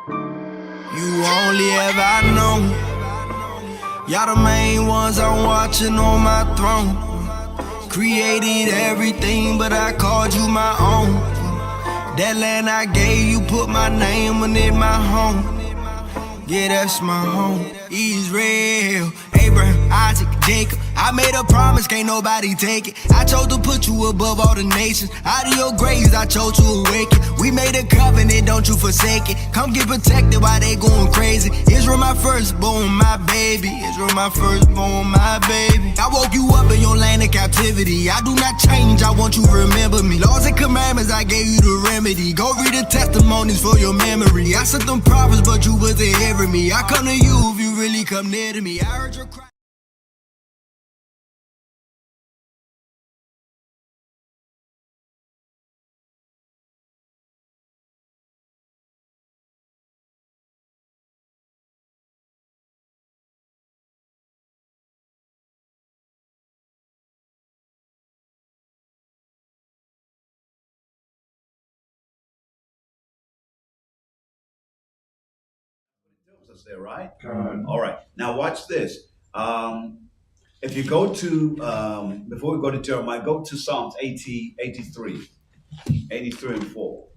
You only ever known. Y'all the main ones I'm watching on my throne. Created everything, but I called you my own. That land I gave you, put my name on it, my home. Yeah, that's my home. Israel, Abraham, Isaac, Jacob. I made a promise, can't nobody take it. I chose to put you above all the nations. Out of your graves, I chose to awaken. We made a covenant, don't you forsake it. Come get protected while they going crazy. Israel, my firstborn, my baby. Israel, my firstborn, my baby. I woke you up in your land of captivity. I do not change, I want you to remember me. Laws and commandments, I gave you the remedy. Go read the testimonies for your memory. I sent them prophets, but you wasn't hearing me. I come to you if you really come near to me. I heard your cry. Us there, right? All right. Now watch this. If you go to, before we go to Jeremiah, go to Psalms 83 and 4.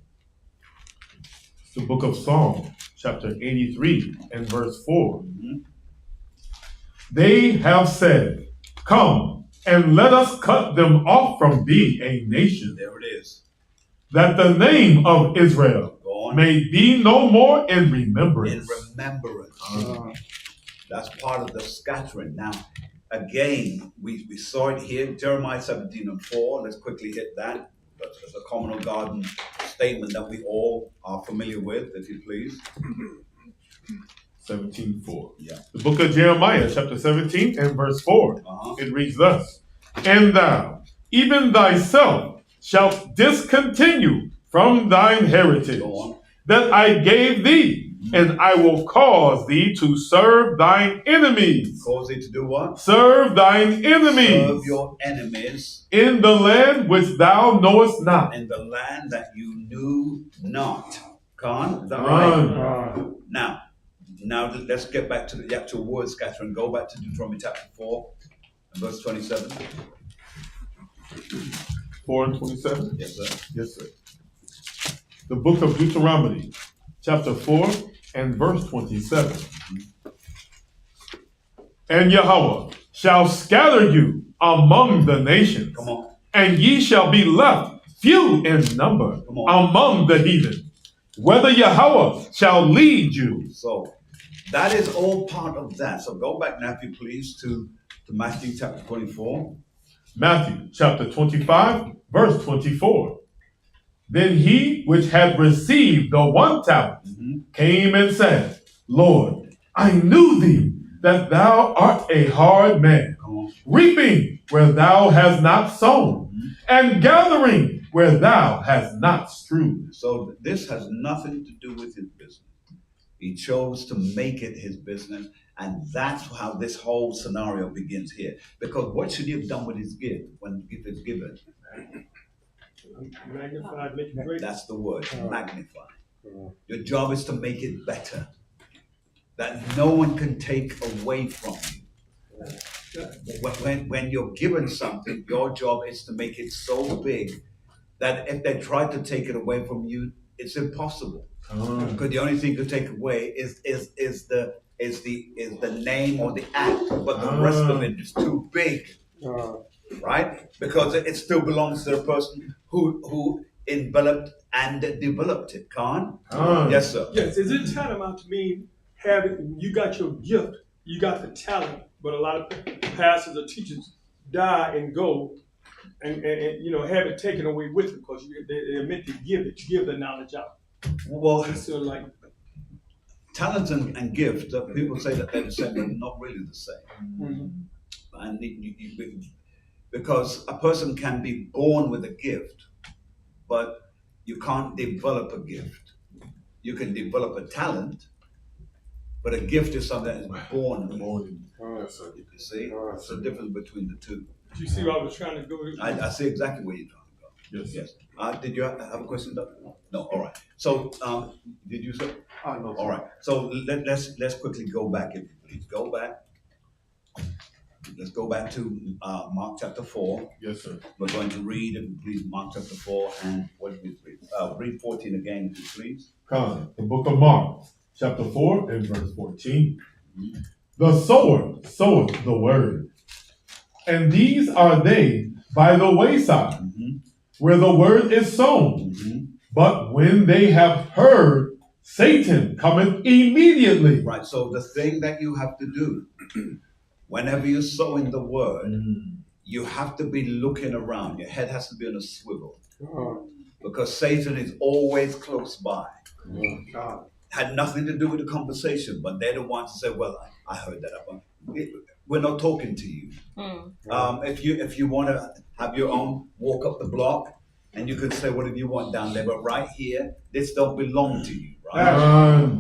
The book of Psalms, chapter 83 and verse 4. Mm-hmm. They have said, come and let us cut them off from thee, a nation. There it is. That the name of Israel may be no more in remembrance. In remembrance. That's part of the scattering. Now, again, we saw it here, Jeremiah 17 and 4. Let's quickly hit that. That's a common garden statement that we all are familiar with, if you please. 17:4. Yeah. The book of Jeremiah, chapter 17 and verse 4. It reads thus, and thou, even thyself, shalt discontinue from thine heritage that I gave thee, and I will cause thee to serve thine enemies. Cause thee to do what? Serve thine enemies. Serve your enemies. In the land which thou knowest not. In the land that you knew not. Khan, is that right? Now let's get back to the actual word scattering. Go back to Deuteronomy chapter 4 and verse 27. 4 and 27? Yes, sir. Yes, sir. The book of Deuteronomy, chapter 4 and verse 27. And Yahweh shall scatter you among the nations. Come on. And ye shall be left few in number among the heathen, whether Yahweh shall lead you. So that is all part of that. So go back now, if you please, to Matthew chapter 24. Matthew chapter 25, verse 24. Then he which had received the 1 talent came and said, Lord, I knew thee, that thou art a hard man, reaping where thou hast not sown, and gathering where thou hast not strewed. So this has nothing to do with his business. He chose to make it his business, and that's how this whole scenario begins here. Because what should he have done with his gift when the gift is given? Magnified, make it great. That's the word, magnify. Your job is to make it better, that no one can take away from you. When you're given something, your job is to make it so big that if they try to take it away from you, it's impossible. Because the only thing to take away is the name or the act, but the rest of it is too big. Right? Because it still belongs to the person who enveloped and developed it. Khan? Yes, sir. Yes, is it tantamount to mean you got your gift, you got the talent, but a lot of pastors or teachers die and go and have it taken away with them because they're meant to give it, give the knowledge out. Well, it's sort of like talents and gifts, people say that they're the same, but not really the same. And because a person can be born with a gift, but you can't develop a gift. You can develop a talent, but a gift is something that is born. You see? It's the difference between the two. Do you see where I was trying to go? I see exactly where you're trying to go. Yes. Did you have a question, Doctor? No, all right. So, did you say? Oh, no, All right. So let's quickly go back, if you please. Go back. Let's go back to Mark chapter 4. Yes, sir. We're going to read, if you please, Mark chapter 4 and what did we read? Read 14 again, if you please. Come, the book of Mark, chapter 4 and verse 14. The sower soweth the word, and these are they by the wayside, where the word is sown. But when they have heard, Satan cometh immediately. Right, so the thing that you have to do, whenever you're sowing the word, you have to be looking around. Your head has to be on a swivel. Because Satan is always close by. Had nothing to do with the conversation, but they're the ones who say, well, I heard that. We're not talking to you. If you want to have your own, walk up the block, and you can say whatever you want down there, but right here, this don't belong to you, right?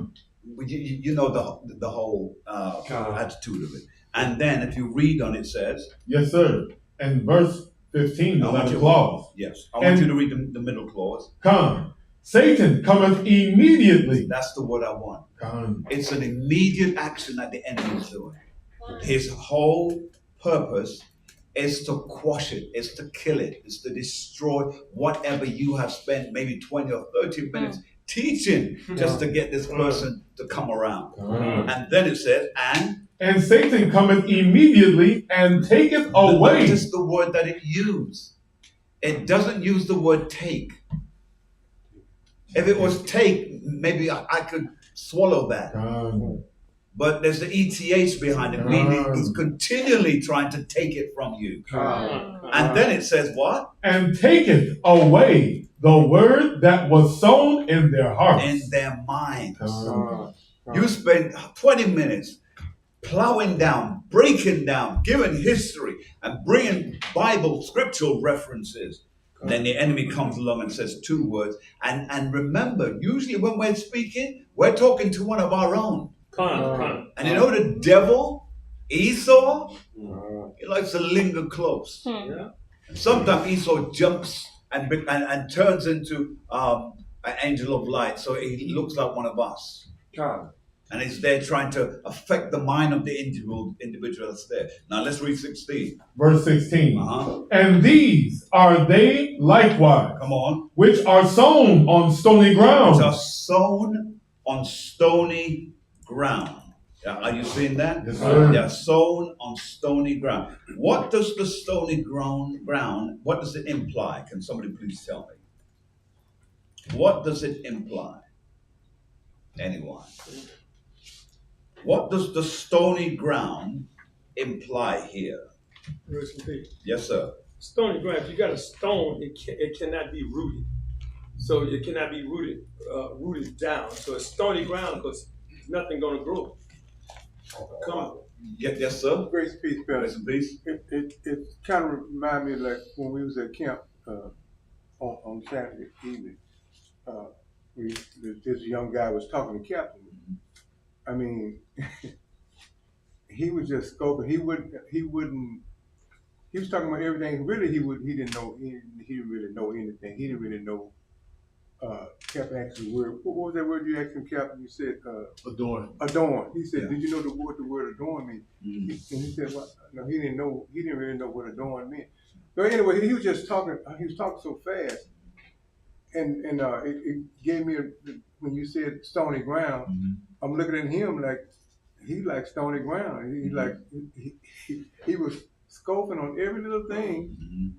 You know the whole attitude of it. And then if you read on it says, yes, sir. And verse 15, the last clause. Yes, I want you to read the middle clause. Come, Satan cometh immediately. That's the word I want. Come. It's an immediate action that the enemy is doing. His whole purpose is to quash it, is to kill it, is to destroy whatever you have spent maybe 20 or 30 minutes teaching just to get this person to come around. And then it says, and Satan cometh immediately and taketh away. Notice the word that it used. It doesn't use the word take. If it was take, maybe I could swallow that. But there's the ETH behind it, meaning he's continually trying to take it from you. And then it says what? And taketh away the word that was sown in their hearts. In their minds. You spend 20 minutes plowing down, breaking down, giving history, and bringing Bible scriptural references. Then the enemy comes along and says 2 words. And remember, usually when we're speaking, we're talking to one of our own. And you know the devil, Esau, he likes to linger close. And sometimes Esau jumps and turns into an angel of light, so he looks like one of us. And he's there trying to affect the mind of the individual that's there. Now let's read 16. Verse 16. And these are they likewise, come on, which are sown on stony ground. Which are sown on stony ground. Are you seeing that? Yes, sir. They are sown on stony ground. What does the stony ground, what does it imply? Can somebody please tell me? What does it imply? Anyone? What does the stony ground imply here? Yes, sir. Stony ground, if you got a stone, it cannot be rooted. So it cannot be rooted down. So it's stony ground because nothing going to grow. Come on. Yes, sir. Grace, peace, Grace and peace. It kind of reminded me like when we was at camp on Saturday evening. This young guy was talking to Captain. I mean, he was just scoping. He was talking about everything. Really, he didn't know. He didn't really know anything. He didn't really know. Cap asked the word. What was that word you asked him, Captain? You said adorn. Adorn. He said, "Did you know what the word adorn means?" And he said, "Well, no, he didn't know. He didn't really know what adorn meant." But anyway, he was just talking. He was talking so fast, and it gave me when you said stony ground. I'm looking at him like he like stony ground. He was scoping on every little thing.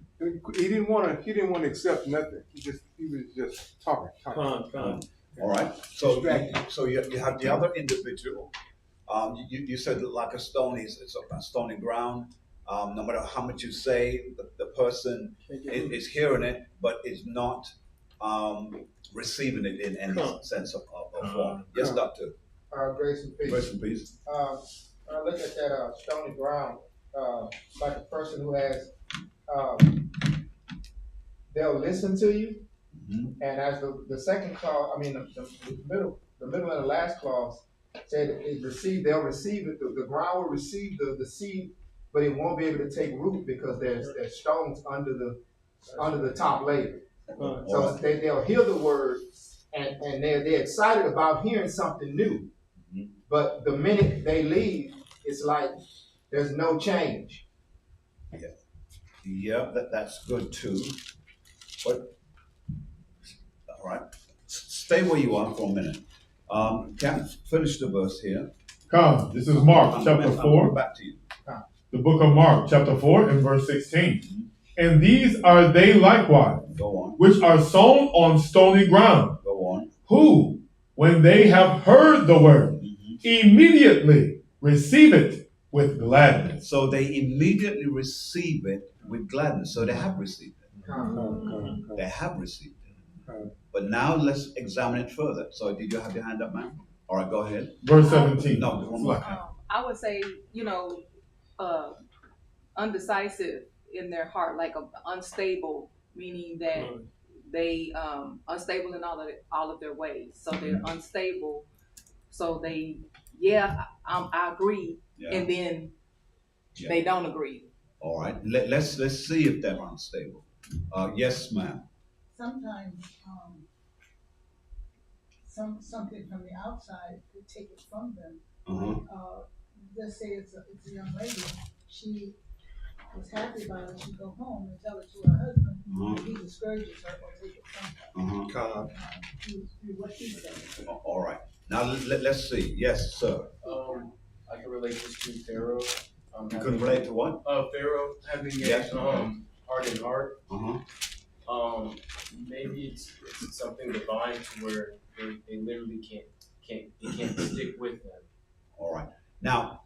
He didn't want to accept nothing. He was just talking. All right. So you have the other individual. You said that like it's a stony ground. No matter how much you say, the person is hearing it, but is not receiving it in any sense of form. Yes, Doctor. Grace and peace. Grace and peace. I look at that stony ground, like a person who has, they'll listen to you, and as the second clause, I mean the middle and the last clause said they'll receive it. The ground will receive the seed, but it won't be able to take root because there's stones under the top layer. So they'll hear the word and they're excited about hearing something new. But the minute they leave, it's like there's no change. Yeah, that's good too. But all right, stay where you are for a minute. Can't finish the verse here. Come, this is Mark chapter I'm 4. back to you. The book of Mark chapter 4 and verse 16. And these are they likewise, Go on. which are sown on stony ground, Go on. who, when they have heard the word, immediately receive it with gladness. So they immediately receive it with gladness. So they have received it. They have received it. But now let's examine it further. So did you have your hand up, man? All right, go ahead. Verse 17. No, one more. I would say, undecisive in their heart, like unstable, meaning that they unstable in all of their ways. So they're unstable. So they, I agree, Yeah. and then Yeah. they don't agree. All right. Let's see if they're unstable. Yes, ma'am. Sometimes something from the outside could take it from them. Let's say it's a young lady. She was happy about it. She go home and tell it to her husband. He discourages her or take it from her. Through what he said. All right. Now let's see. Yes, sir. I can relate this to Pharaoh. You can relate to what? Pharaoh having Yes. hardened heart. Maybe it's something divine to where they literally can't stick with them. All right. Now,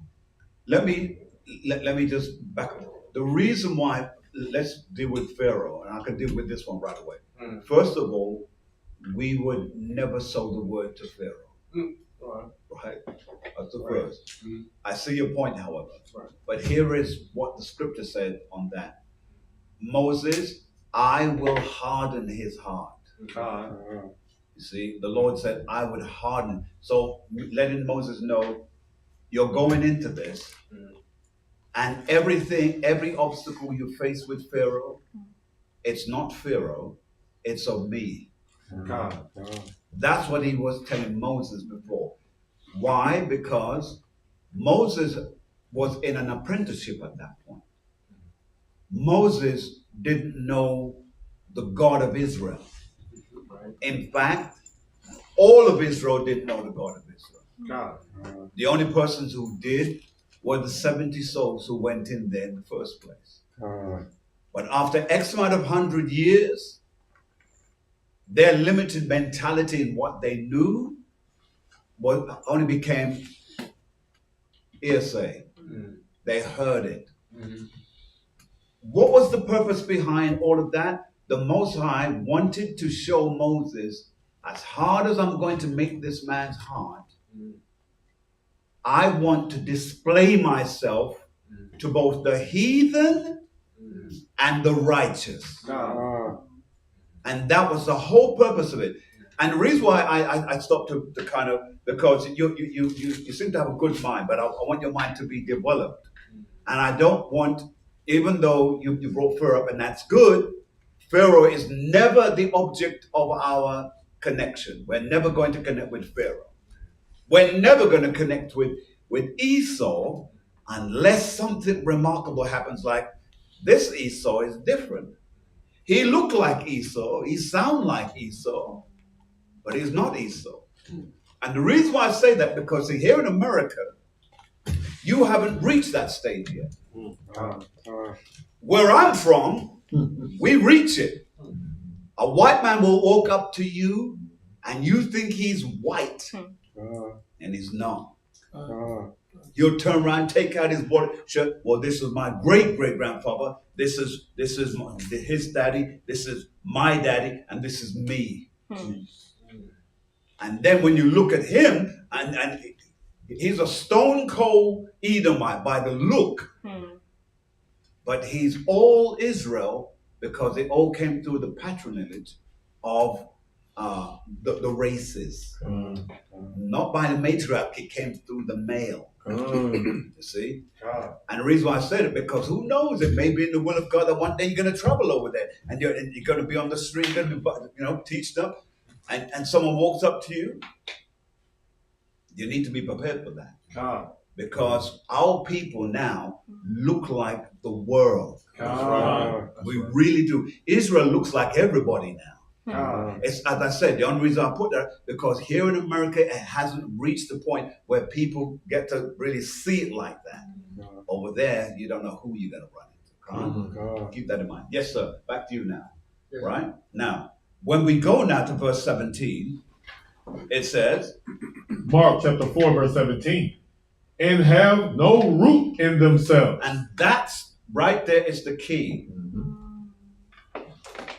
let me just back up. The reason why, let's deal with Pharaoh, and I can deal with this one right away. First of all, we would never sow the word to Pharaoh. Right? That's the first. I see your point, however. But here is what the scripture said on that. Moses, I will harden his heart. You see, the Lord said, I would harden. So letting Moses know, you're going into this, and every obstacle you face with Pharaoh, it's not Pharaoh, it's of me. That's what he was telling Moses before. Why? Because Moses was in an apprenticeship at that point. Moses didn't know the God of Israel. In fact, all of Israel didn't know the God of Israel. The only persons who did were the 70 souls who went in there in the first place. But after X amount of 100 years, their limited mentality in what they knew only became hearsay. They heard it. What was the purpose behind all of that? The Most High wanted to show Moses, as hard as I'm going to make this man's heart, I want to display myself to both the heathen and the righteous. And that was the whole purpose of it. And the reason why I stopped to kind of, because you seem to have a good mind, but I want your mind to be developed. And I don't want, even though you brought Pharaoh up, and that's good, Pharaoh is never the object of our connection. We're never going to connect with Pharaoh. We're never going to connect with Esau unless something remarkable happens, like this Esau is different. He looked like Esau, he sounded like Esau, but he's not Esau. And the reason why I say that, because here in America, you haven't reached that stage yet. Where I'm from, we reach it. A white man will walk up to you and you think he's white, and he's not. He'll turn around, take out his border shirt. Well, this is my great-great-grandfather. This is his daddy. This is my daddy, and this is me. And then when you look at him, and he's a stone cold Edomite by the look, but he's all Israel because it all came through the patronage of the races. Not by the matriarch, it came through the male. You see? And the reason why I said it, because who knows, it may be in the will of God that one day you're going to travel over there and you're going to be on the street, you're going to be, teached up. and someone walks up to you, you need to be prepared for that. Because our people now look like the world. We really do. Israel looks like everybody now. It's, as I said, the only reason I put that, because here in America, it hasn't reached the point where people get to really see it like that. Over there, you don't know who you're going to run into. Keep that in mind. Yes, sir. Back to you now. Yes. Right? Now, when we go now to verse 17, it says, Mark chapter 4, verse 17. And have no root in themselves. and that's right there is the key.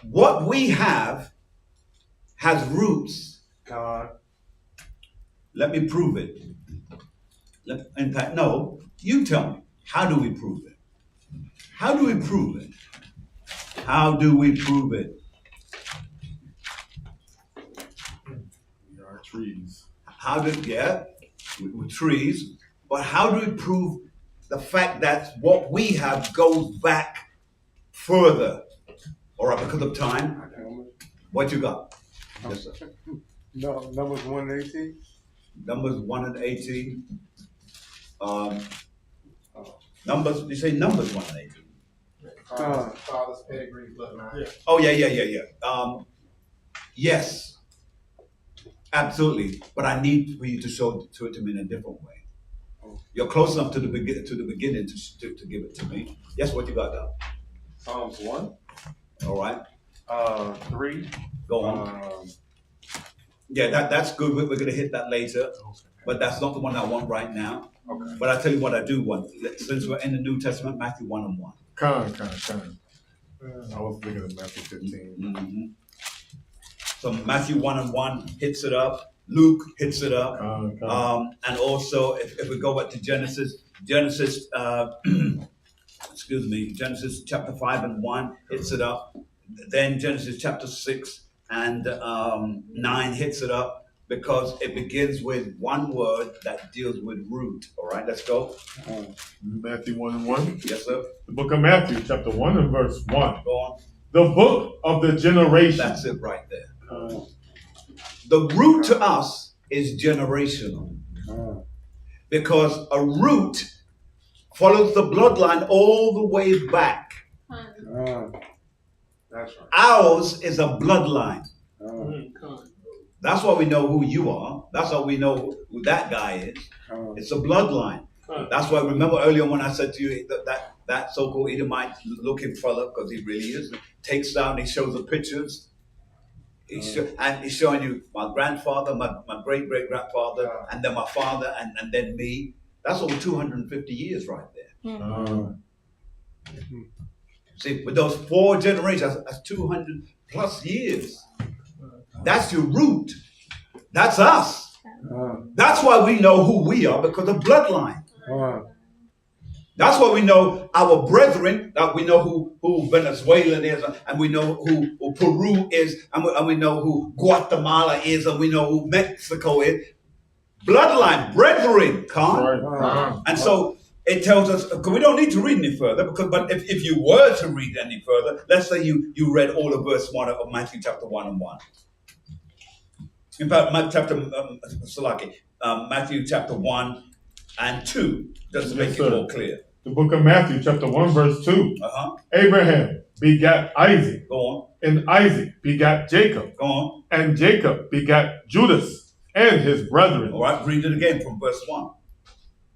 What we have has roots. Let me prove it. In fact, no, you tell me. How do we prove it? How do we prove it? How do we prove it? We are trees. How do, with trees, but how do we prove the fact that what we have goes back further? All right, because of time, what you got? Yes, sir. No, Numbers 1:18. Numbers 1 and 18. Numbers, you say Numbers 1 and 18. Father's pedigree, bloodline. Oh, yeah. Yes, absolutely. But I need for you to show it to me in a different way. You're close enough to the beginning to give it to me. Yes, what you got now? Psalms 1. All right, 3. go on. Yeah, that's good. We're going to hit that later, but that's not the one I want right now. Okay. But I'll tell you what I do want. Since we're in the New Testament, Matthew 1 and 1. Con. I was thinking of Matthew 15. Mm-hmm. So Matthew 1 and 1 hits it up. Luke hits it up. And also, if we go back to Genesis, Genesis chapter 5 and 1 hits it up. Then Genesis chapter 6 and 9 hits it up, because it begins with one word that deals with root. All right, let's go. Matthew 1 and 1. Yes, sir. The book of Matthew, chapter 1 and verse 1. Go on. The book of the generation. That's it right there. The root to us is generational. Because a root follows the bloodline all the way back. That's right. Ours is a bloodline. That's why we know who you are. That's why we know who that guy is. It's a bloodline. That's why, remember earlier when I said to you that so-called Edomite looking fella, because he really is, takes down, he shows the pictures. And he's showing you my grandfather, my great-great-grandfather, and then my father, and then me. That's over 250 years right there. See, with those 4 generations, that's 200 plus years. That's your root. That's us. That's why we know who we are, because of bloodline. That's why we know our brethren, that we know who Venezuela is, and we know who Peru is, and we know who Guatemala is, and we know who Mexico is. Bloodline, brethren, and so it tells us, because we don't need to read any further, but if you were to read any further, let's say you read all of verse 1 of Matthew chapter 1 and 1. In fact, Matthew chapter 1 and 2, just to make it more clear. The book of Matthew, chapter 1, verse 2. Abraham begat Isaac. Go on. And Isaac begat Jacob. Go on. And Jacob begat Judas and his brethren. All right, read it again from verse 1.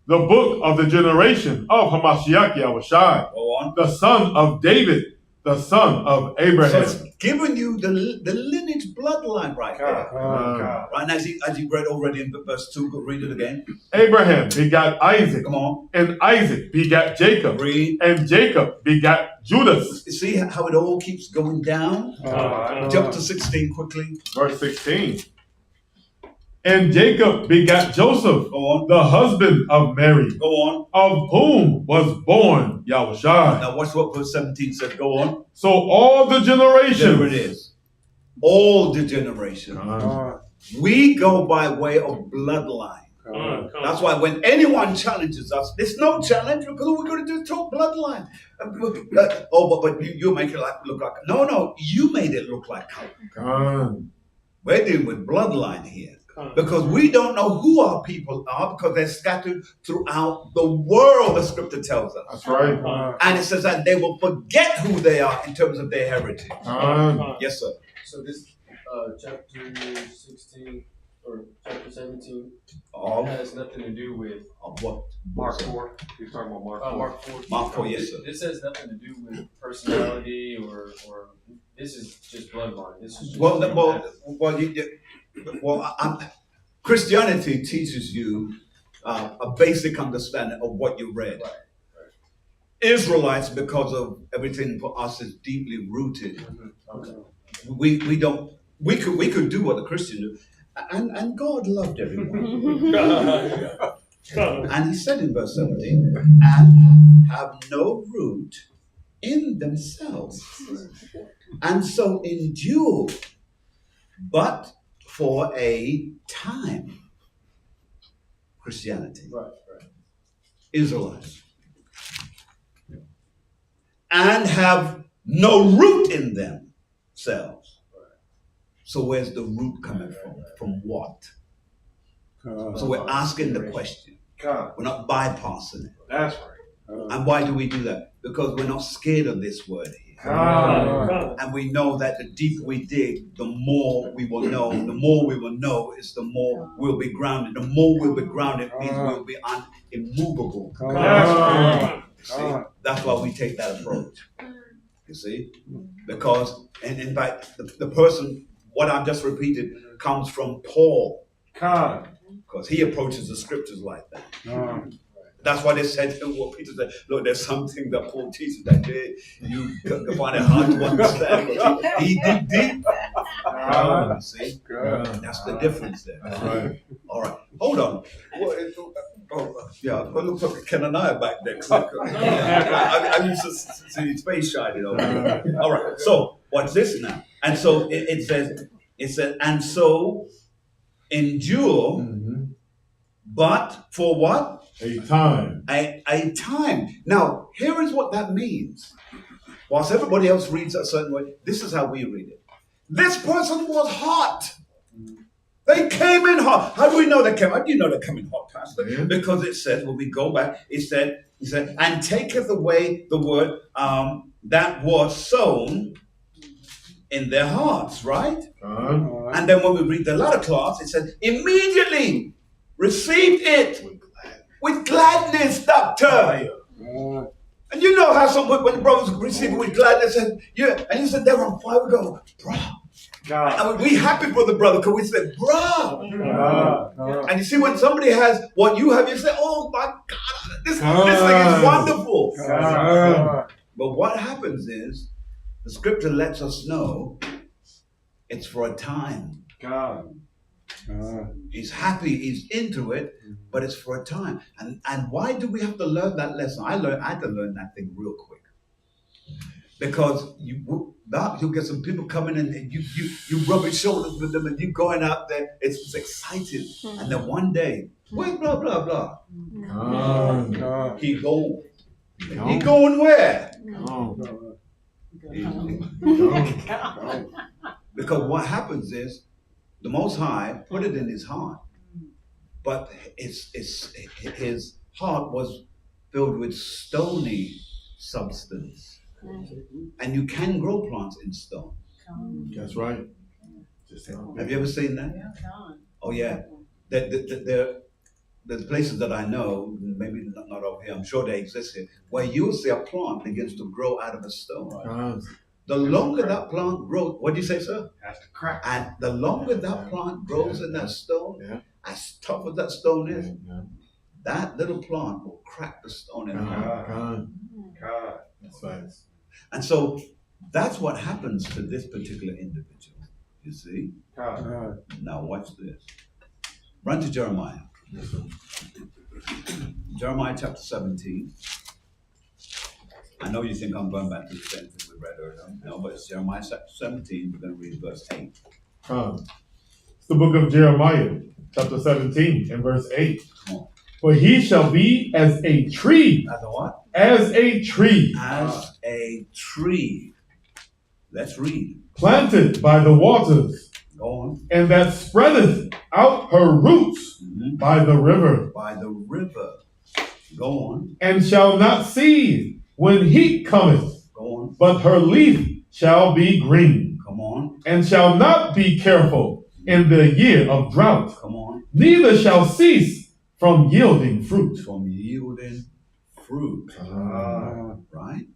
The book of the generation of Hamashiach Yahushai. Go on. The son of David, the son of Abraham. So it's giving you the lineage bloodline right there. Right, and as you read already in verse 2, go read it again. Abraham begat Isaac. Come on. And Isaac begat Jacob. Read. And Jacob begat Judas. You see how it all keeps going down? Jump to 16 quickly. Verse 16. And Jacob begat Joseph, Go on. the husband of Mary, Go on. of whom was born Yahushai. Now watch what verse 17 says. Go on. So all the generations. There it is. All the generations. We go by way of bloodline. That's why when anyone challenges us, there's no challenge, because all we're going to do is talk bloodline. But you make it look like. No, you made it look like. We're dealing with bloodline here. Because we don't know who our people are because they're scattered throughout the world, the scripture tells us. That's right. And it says that they will forget who they are in terms of their heritage. Yes, sir. So this chapter 16 or chapter 17 has nothing to do with What? Mark 4. He's talking about Mark 4. Mark 4. Mark 4, yes, sir. This has nothing to do with personality or this is just bloodline. This is just Christianity teaches you a basic understanding of what you read. Right. Israelites, because of everything for us is deeply rooted. Okay. We could do what the Christians do, and God loved everyone. And he said in verse 17, and have no root in themselves, and so endure, but for a time. Christianity. Right. Israelites. And have no root in themselves. So where's the root coming from? From what? So we're asking the question. We're not bypassing it. That's right. And why do we do that? Because we're not scared of this word here. And we know that the deeper we dig, the more we will know. The more we will know is the more we'll be grounded. The more we'll be grounded means we'll be immovable. See, that's why we take that approach. You see? Because, and in fact, the person, what I've just repeated, comes from Paul. Because he approaches the scriptures like that. That's why they said, what Peter said, look, there's something that Paul teaches that you can find it hard to understand. But he dig deep. See? That's the difference there. That's right. All right. Hold on. Well, looks like Ken and I back there. I used to see his face shining over there. All right. So, what's this now? And so it says, and so endure, but for what? A time. A time. Now, here is what that means. Whilst everybody else reads a certain way, this is how we read it. This person was hot. They came in hot. How do we know they came? How do you know they came in hot, Pastor? Yeah. Because it says, when we go back, it said, and taketh away the word that was sown in their hearts, right? And then when we read the latter clause, it says, immediately received it with gladness, doctor. And you know how when the brothers receive it with gladness, and you said, they're on fire, we go, bro. And we happy for the brother because we said, bro. And you see, when somebody has what you have, you say, oh my God, this thing is wonderful. But what happens is, the scripture lets us know it's for a time. He's happy, he's into it, but it's for a time. And why do we have to learn that lesson? I had to learn that thing real quick. Because you'll get some people coming in and you rub your shoulders with them and you going out there, it's excited. And then one day, wait, blah, blah, blah. He going. He going where? Because what happens is, the Most High put it in his heart, but his heart was filled with stony substance. And you can grow plants in stone. That's right. Have you ever seen that? Oh yeah. There's places that I know, maybe not over here, I'm sure they exist here, where you'll see a plant begins to grow out of a stone. The longer that plant grows, what do you say, sir? Has to crack. And the longer that plant grows in that stone, as tough as that stone is, that little plant will crack the stone in half. God. That's right. And so that's what happens to this particular individual. You see? Now watch this. Run to Jeremiah. Jeremiah chapter 17. I know you think I'm going back to the same thing we read earlier. No, but it's Jeremiah chapter 17. We're going to read verse 8. It's the book of Jeremiah, chapter 17, and verse 8. For he shall be as a tree. As a what? As a tree. As a tree. Let's read. Planted by the waters, Go on. And that spreadeth out her roots by the river. By the river. Go on. And shall not see when heat cometh. Go on. But her leaf shall be green. Come on. And shall not be careful in the year of drought. Come on. Neither shall cease from yielding fruit. From yielding fruit. Right?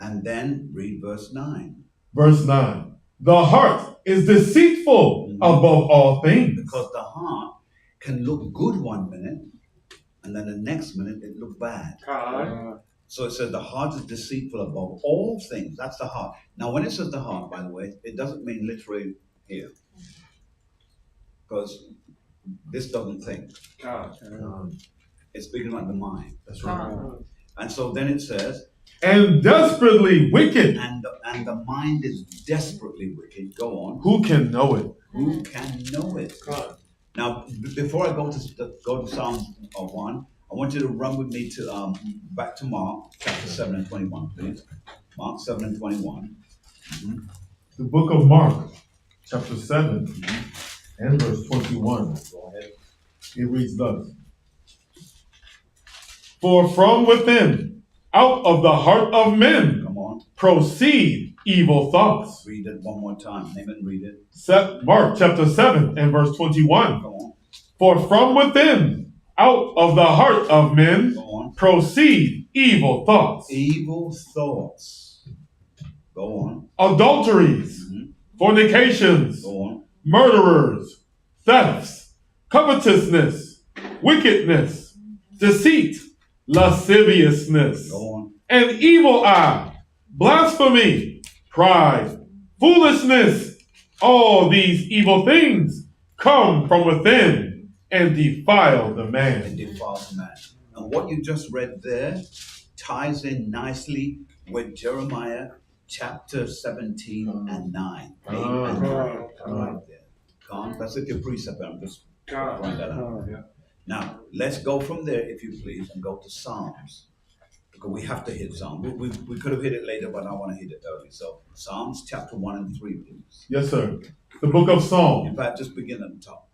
And then read verse 9. Verse 9. The heart is deceitful above all things. Because the heart can look good one minute, and then the next minute it look bad. So it says the heart is deceitful above all things. That's the heart. Now when it says the heart, by the way, it doesn't mean literally here. Because this doesn't think. It's speaking about the mind. That's right. And so then it says, and desperately wicked. And the mind is desperately wicked. Go on. Who can know it? Who can know it? Now, before I go to Psalm 1, I want you to run with me to back to Mark chapter 7 and 21, please. Mark 7 and 21. The book of Mark, chapter 7 and verse 21. Go ahead. It reads thus. For from within, out of the heart of men, Come on. proceed evil thoughts. Read it one more time. Name it and read it. Mark chapter 7 and verse 21. Go on. For from within, out of the heart of men, Go on. proceed evil thoughts. Evil thoughts. Go on. Adulteries, fornications, Go on. murderers, thefts, covetousness, wickedness, deceit, lasciviousness, Go on. an evil eye, blasphemy, pride, foolishness. All these evil things come from within and defile the man. And defile the man. And what you just read there ties in nicely with Jeremiah chapter 17 and 9. 8 and 9. Right there. That's like your precept. I'm just throwing that out. Now, let's go from there, if you please, and go to Psalms. Because we have to hit Psalms. We could have hit it later, but I want to hit it early. So, Psalms chapter 1 and 3, please. Yes, sir. The book of Psalms. In fact, just begin at the top.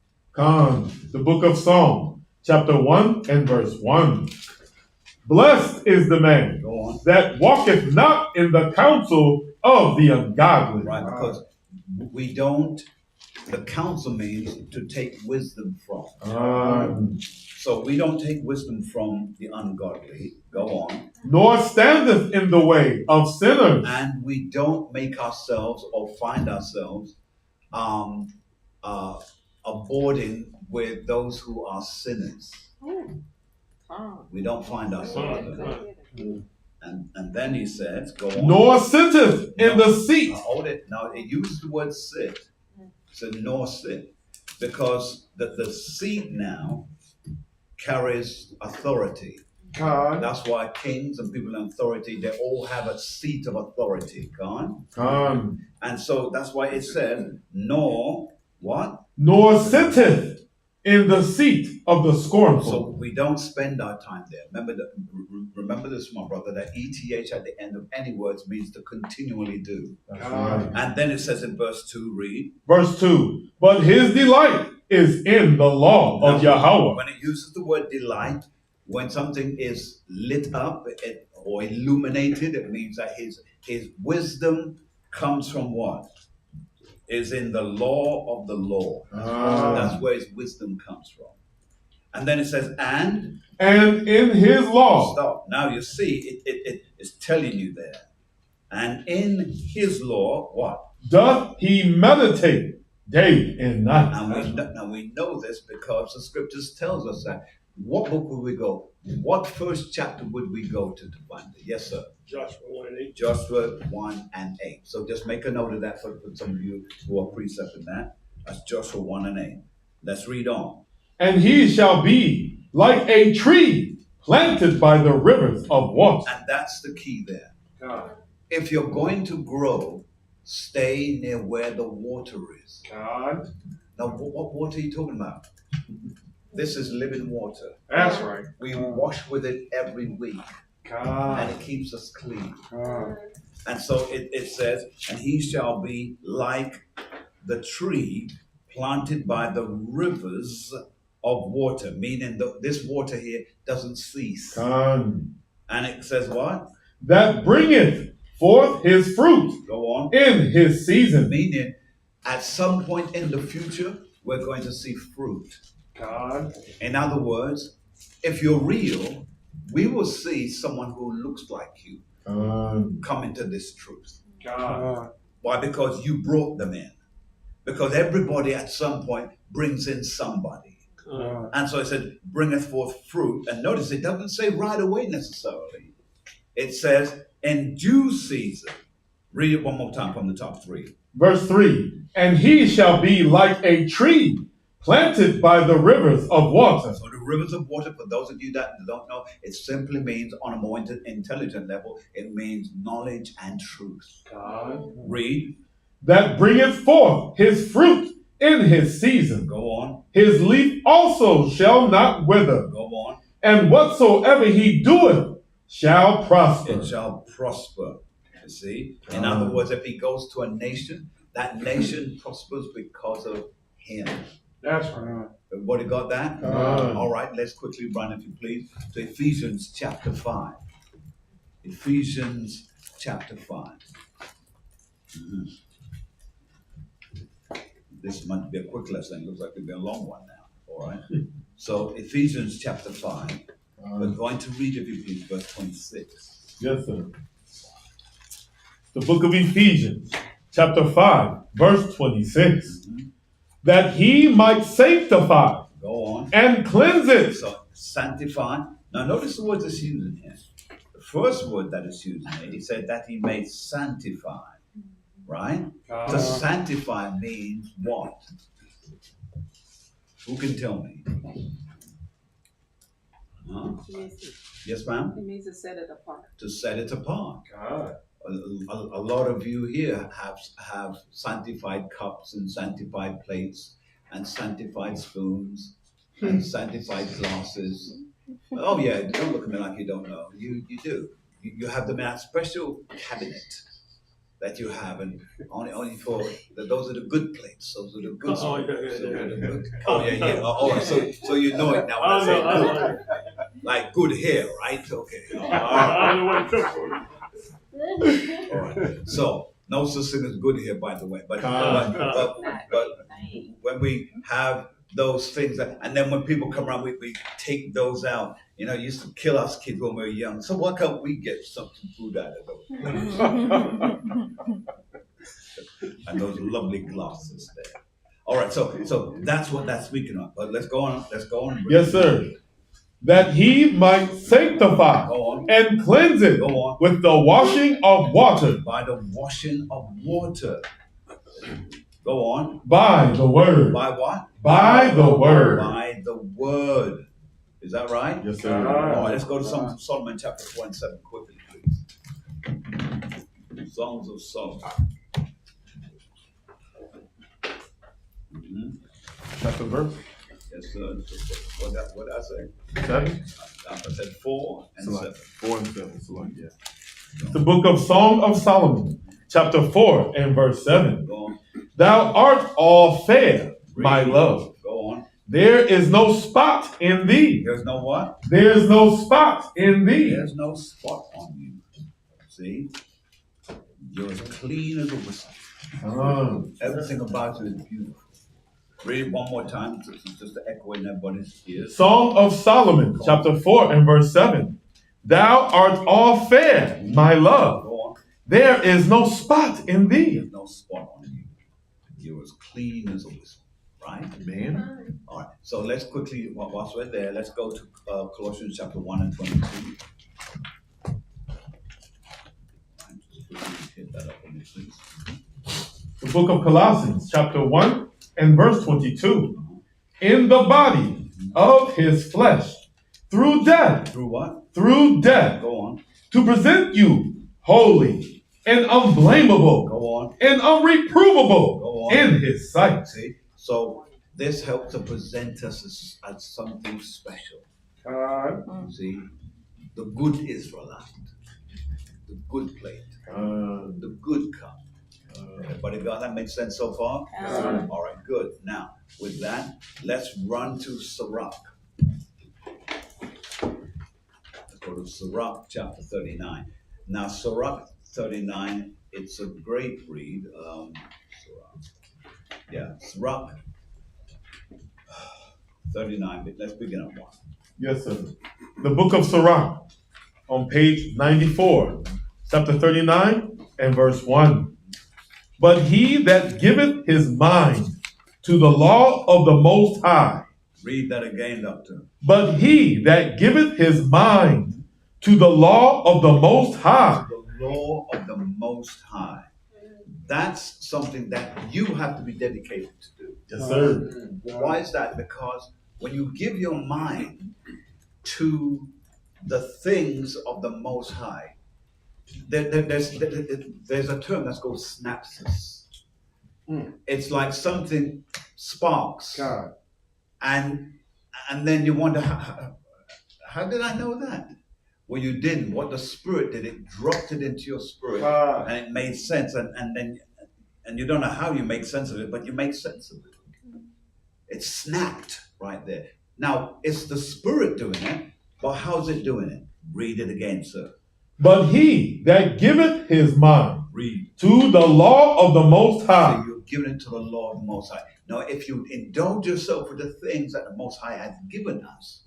The book of Psalms, chapter 1 and verse 1. Blessed is the man Go on. that walketh not in the counsel of the ungodly. Right, because we don't, the counsel means to take wisdom from. So we don't take wisdom from the ungodly. Go on. Nor standeth in the way of sinners. And we don't make ourselves or find ourselves abording with those who are sinners. We don't find ourselves there. And then he says, go on. Nor sitteth in the seat. Hold it. Now it uses the word sit. So nor sit. Because the seat now carries authority. That's why kings and people in authority, they all have a seat of authority. And so that's why it says, nor what? Nor sitteth in the seat of the scornful. So we don't spend our time there. Remember this, my brother, that ETH at the end of any words means to continually do. Right. And then it says in verse 2, read. Verse 2. But his delight is in the law of Yahweh. When it uses the word delight, when something is lit up or illuminated, it means that his wisdom comes from what? Is in the law of the Lord. That's where his wisdom comes from. And then it says, and in his law. Stop. Now you see, it's telling you there. And in his law, what? Doth he meditate day and night. And we know this because the scriptures tells us that. What book would we go? What first chapter would we go to find it? Yes, sir. Joshua 1 and 8. Joshua 1 and 8. So just make a note of that for some of you who are precepting that. That's Joshua 1 and 8. Let's read on. And he shall be like a tree planted by the rivers of water. And that's the key there. If you're going to grow, stay near where the water is. Now, what water are you talking about? This is living water. That's right. We wash with it every week. And it keeps us clean. And so it says, and he shall be like the tree planted by the rivers of water, meaning this water here doesn't cease. Come. And it says what? That bringeth forth his fruit. Go on. In his season. Meaning, at some point in the future, we're going to see fruit. God. In other words, if you're real, we will see someone who looks like you come into this truth. God. Why? Because you brought them in. Because everybody at some point brings in somebody. And so it said, bringeth forth fruit. And notice it doesn't say right away necessarily. It says, in due season. Read it one more time from the top 3. Verse 3. And he shall be like a tree planted by the rivers of water. So the rivers of water, for those of you that don't know, it simply means, on a more intelligent level, it means knowledge and truth. God. Read. That bringeth forth his fruit in his season. Go on. His leaf also shall not wither. Go on. And whatsoever he doeth shall prosper. It shall prosper. You see? In other words, if he goes to a nation, that nation prospers because of him. That's right. Everybody got that? All right, let's quickly run, if you please, to Ephesians chapter 5. Ephesians chapter 5. This might be a quick lesson. It looks like it'll be a long one now. All right. So Ephesians chapter 5. We're going to read, if you please, verse 26. Yes, sir. The book of Ephesians, chapter 5, verse 26. That he might sanctify. Go on. And cleanse it. So sanctify. Now notice the words it's using here. The first word that is used here, he said that he may sanctify. Right? To sanctify means what? Who can tell me? Huh? Yes, ma'am? It means to set it apart. To set it apart. God. A lot of you here have sanctified cups and sanctified plates and sanctified spoons and sanctified glasses. Oh yeah, don't look at me like you don't know. You do. You have them in that special cabinet that you have, and only for those are the good plates. Those are the good spoons. Oh yeah. All right. So you know it now. When I say good, like good hair, right? Okay. All right. So no such thing as good hair, by the way. But when we have those things, and then when people come around, we take those out. You know, it used to kill us kids when we were young. So why can't we get some food out of those? And those lovely glasses there. All right. So that's what that's speaking of. But let's go on. Yes, sir. That he might sanctify and cleanse it with the washing of water. By the washing of water. Go on. By the word. By what? By the word. By the word. Is that right? Yes, sir. All right, let's go to Solomon chapter 4 and 7 quickly, please. Songs of Solomon. Chapter verse? Yes, sir. What did I say? 7? I said 4 and 7. 4 and 7. So like, yeah. The book of Song of Solomon, chapter 4 and verse 7. Go on. Thou art all fair, my love. Go on. There is no spot in thee. There's no what? There's no spot in thee. There's no spot on you. See? You're as clean as a whistle. Everything about you is beautiful. Read it one more time, just to echo in everybody's ears. Song of Solomon, chapter 4 and verse 7. Thou art all fair, my love. Go on. There is no spot in thee. There's no spot on you. You're as clean as a whistle. Right? Man. All right. So let's quickly, whilst we're there, let's go to Colossians chapter 1 and 22. Hit that up for me, please. The book of Colossians, chapter 1 and verse 22. In the body of his flesh, through death. Through what? Through death. Go on. To present you holy and unblameable. Go on. And unreprovable. Go on. In his sight. See? So this helps to present us as something special. See? The good Israelite. The good plate. The good cup. Everybody got that? Makes sense so far? All right, good. Now, with that, let's run to Sirach. Let's go to Sirach chapter 39. Now, Sirach 39, it's a great read. Sirach 39, but let's begin at 1. Yes, sir. The book of Sirach on page 94, chapter 39 and verse 1. But he that giveth his mind to the law of the Most High. Read that again, Doctor. But he that giveth his mind to the law of the Most High. The law of the Most High. That's something that you have to be dedicated to do. Yes, sir. Why is that? Because when you give your mind to the things of the Most High, there's a term that's called synapses. It's like something sparks, God. and then you wonder, how did I know that? Well, you didn't. What the Spirit did, it dropped it into your spirit, and it made sense. And you don't know how you make sense of it, but you make sense of it. It snapped right there. Now, it's the Spirit doing it, but how's it doing it? Read it again, sir. But he that giveth his mind Read. to the law of the Most High. So you're giving it to the law of the Most High. Now, if you indulge yourself with the things that the Most High has given us,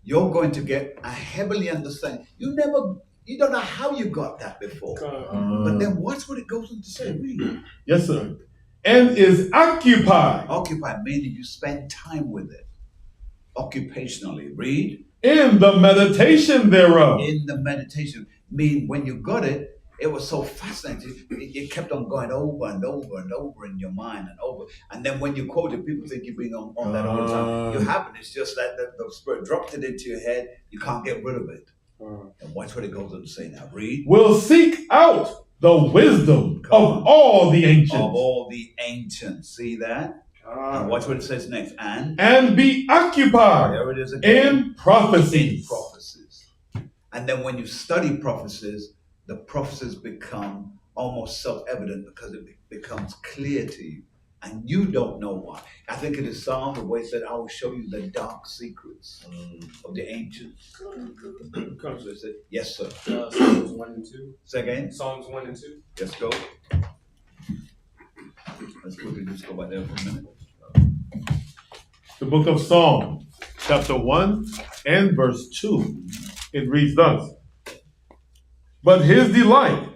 you're going to get a heavenly understanding. You don't know how you got that before. But then watch what it goes on to say. Read. Yes, sir. And is occupied. Occupied, meaning you spend time with it. Occupationally. Read. In the meditation thereof. In the meditation. Mean when you got it, it was so fascinating. It kept on going over and over and over in your mind and over. And then when you quote it, people think you've been on that all the time. You haven't. It's just that the Spirit dropped it into your head. You can't get rid of it. And watch what it goes on to say now. Read. Will seek out the wisdom of all the ancients. Of all the ancients. See that? And watch what it says next. And be occupied there it is again. in prophecies. In prophecies. And then when you study prophecies, the prophecies become almost self-evident because it becomes clear to you. And you don't know why. I think it is Psalm the way it said, I will show you the dark secrets of the ancients. So it said, yes, sir. Psalms 1 and 2. Say again? Psalms 1 and 2. Let's go. Let's quickly just go by there for a minute. The book of Psalms, chapter 1 and verse 2. It reads thus. But his delight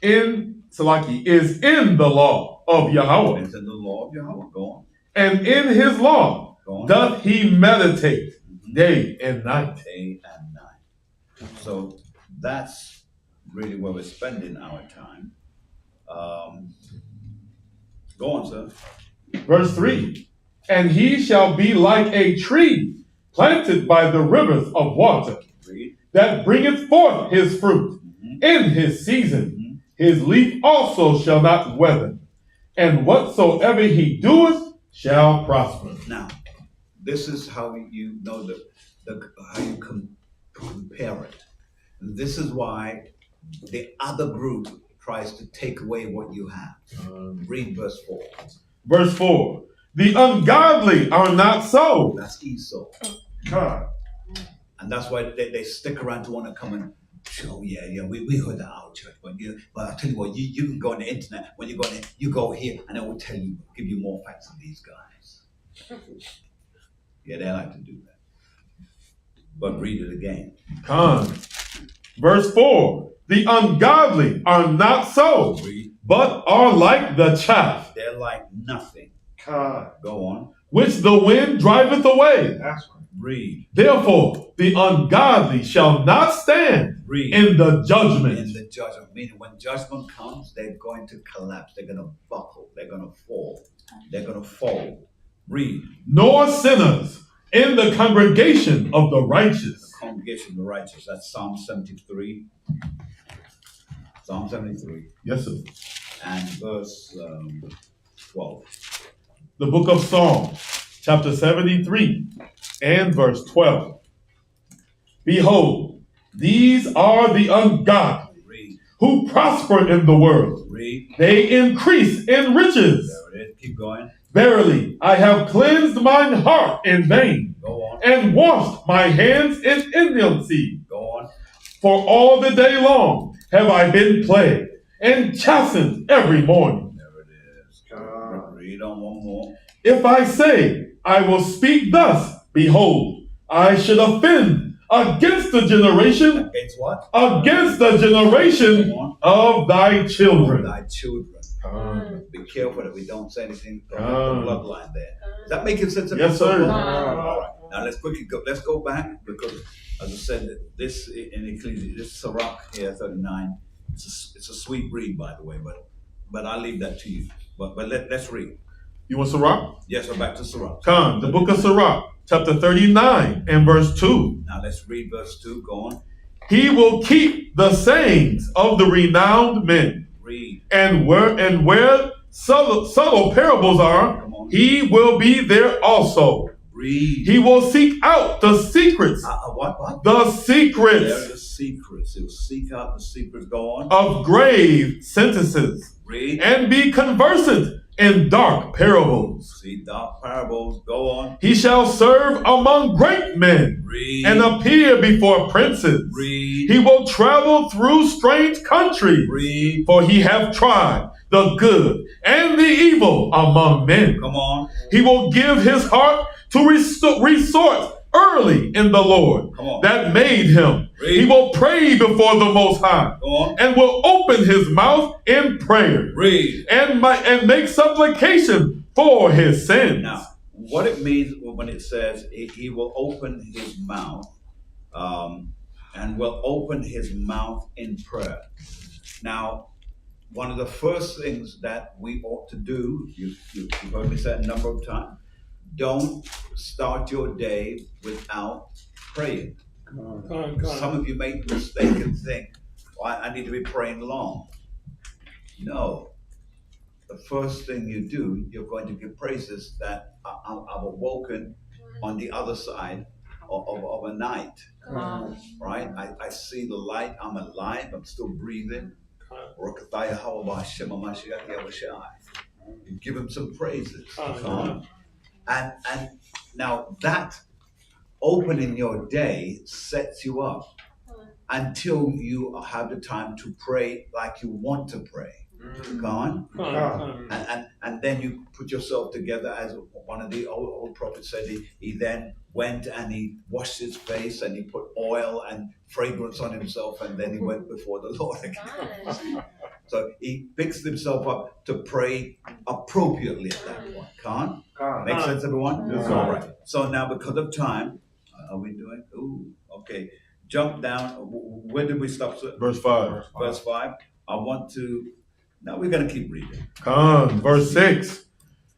in Salaki is in the law of Yahweh. It's in the law of Yahweh. Go on. And in his law doth he meditate day and night. Day and night. So that's really where we're spending our time. Go on, sir. Verse 3. And he shall be like a tree planted by the rivers of water, Read. that bringeth forth his fruit in his season. His leaf also shall not wither, and whatsoever he doeth shall prosper. Now, this is how you know how you compare it. And this is why the other group tries to take away what you have. Read verse 4. Verse 4. The ungodly are not so. That's Esau. God. And that's why they stick around to want to come and show, we heard that our church, but I'll tell you what, you can go on the internet, when you go in, you go here, and it will give you more facts of these guys. Yeah, they like to do that. But read it again. Verse 4. The ungodly are not so, but are like the chaff. They're like nothing. Go on. Which the wind driveth away. That's right. Read. Therefore, the ungodly shall not stand in the judgment. In the judgment. Meaning when judgment comes, they're going to collapse. They're going to buckle. They're going to fall. They're going to fold. Read. Nor sinners in the congregation of the righteous. The congregation of the righteous. That's Psalm 73. Psalm 73. Yes, sir. And verse 12. The book of Psalms, chapter 73 and verse 12. Behold, these are the ungodly who prosper in the world. Read. They increase in riches. There it is. Keep going. Verily, I have cleansed mine heart in vain, Go on. and washed my hands in innocency. Go on. For all the day long have I been plagued, and chastened every morning. There it is. Read on one more. If I say, I will speak thus, behold, I should offend against the generation, Against what? against the generation Go on. of thy children. Thy children. Be careful that we don't say anything from the Come. bloodline there. Is that making sense? Yes, sir. All right. Now let's quickly go. Let's go back because, as I said, this in Ecclesiastes, this Sirach here, 39. It's a sweet read, by the way, but I'll leave that to you. But let's read. You want Sirach? Yes, we're back to Sirach. Come, the book of Sirach, chapter 39 and verse 2. Now let's read verse 2. Go on. He will keep the sayings of the renowned men, Read. and where subtle parables are, he will be there also. Read. He will seek out the secrets. What? The There are secrets the secrets. He'll seek out the secrets. Go on. of grave sentences, Read. and be conversant in dark parables. See dark parables. Go on. He shall serve among great men, Read. and appear before princes. Read. He will travel through strange countries, Read. for he hath tried the good and the evil among men. Come on. He will give his heart to resort early in the Lord Come on. that made him. Read. He will pray before the Most High, Go on. and will open his mouth in prayer, Read. and make supplication for his sins. Now, what it means when it says he will open his mouth, and will open his mouth in prayer. Now, one of the first things that we ought to do, you've heard me say a number of times, don't start your day without praying. Some of you make the mistake and think, well, I need to be praying long. No. The first thing you do, you're going to give praises that I've awoken on the other side of a night. Right? I see the light, I'm alive, I'm still breathing. You give him some praises. And now that opening your day sets you up until you have the time to pray like you want to pray. Go on. And then you put yourself together, as one of the old prophets said, he then went and he washed his face and he put oil and fragrance on himself, and then he went before the Lord again. So he fixed himself up to pray appropriately at that point. Can't? Make sense, everyone? Yes, all right. So now, because of time, are we doing? Ooh, okay. Jump down. Where did we stop? Verse 5. Verse 5. I want to. Now we're going to keep reading. Come, verse 6.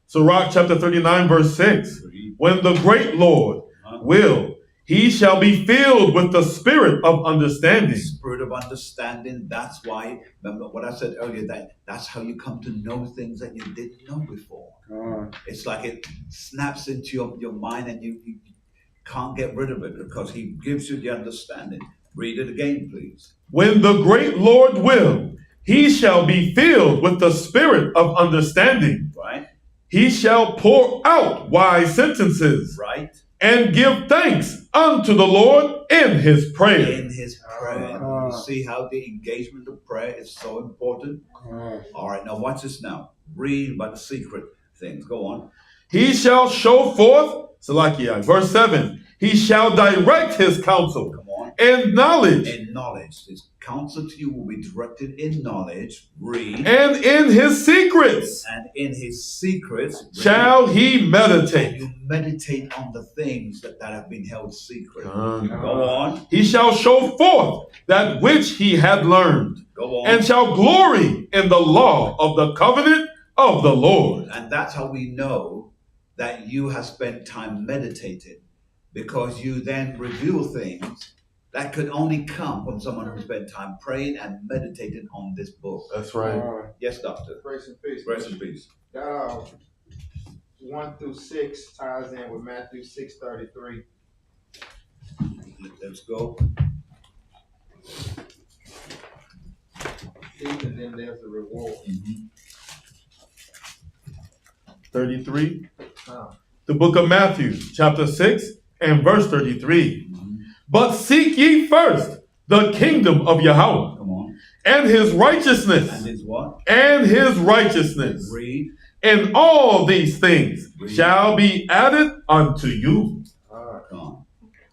Sirach chapter 39, verse 6. When the great Lord will, he shall be filled with the spirit of understanding. Spirit of understanding. That's why, remember what I said earlier, that's how you come to know things that you didn't know before. It's like it snaps into your mind and you can't get rid of it because he gives you the understanding. Read it again, please. When the great Lord will, he shall be filled with the spirit of understanding. Right. He shall pour out wise sentences. Right. And give thanks unto the Lord in his prayer. In his prayer. You see how the engagement of prayer is so important? All right, now watch this now. Read about the secret things. Go on. He shall show forth, Salakia, verse 7, he shall direct his counsel. Come on. And knowledge. In knowledge. His counsel to you will be directed in knowledge. Read. And in his secrets. And in his secrets. Read. Shall he meditate. You meditate on the things that have been held secret. Go on. He shall show forth that which he had learned. Go on. And shall glory in the law of the covenant of the Lord. And that's how we know that you have spent time meditating, because you then reveal things that could only come from someone who spent time praying and meditating on this book. That's right. Yes, Doctor. Grace and peace. Grace and peace. 1 through 6 ties in with Matthew 6:33. Let's go. receive, and then there's the reward. 33. Uh, The book of Matthew, chapter 6 and verse 33. But seek ye first the kingdom of Yahweh Come on. and his righteousness. And his what? And his righteousness. Read. And all these things Read. shall be added unto you. Come